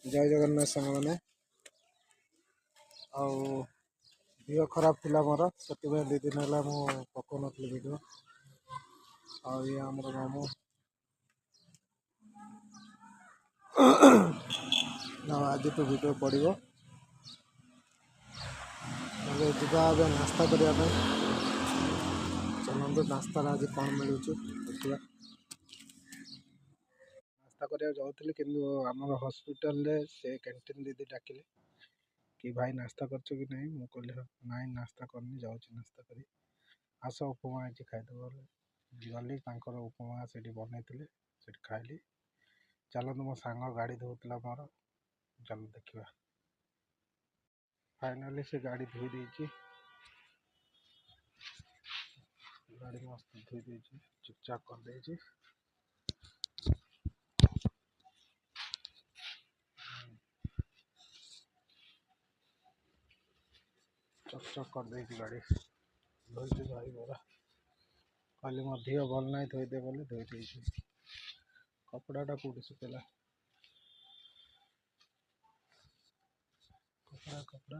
जय जगन्नाथ सांग मैंने आह खराब थी मोर से 2 दिन है पकौ नी भिड आमर मामू आज तो भिड पड़ो जा नास्ता करने चलते नास्तार आज कौन मिलूँ देखा नास्ता करा जाऊँगी कि आम हस्पिटाल से कैंटीन दीदी डाकिले कि भाई नास्ता कर कि नहीं मुझे कहली ना नास्ता करनी जाऊँ नास्ता करी आस उपमा आज खाईदेव गली उपमा से बनई खाइली चलते मो सांग गाड़ी धोला मोर चल देखा फाइनाली से गाड़ी धोई देगी गाड़ी मस्त धोई देगी चुपचाप कर देगी चकचक कर देगी गाड़ी धोई भाई मोरा कहली मो देह भल ना धोईदे बोले धोई देगी कपड़ाटा कौटी सुखेला कपड़ा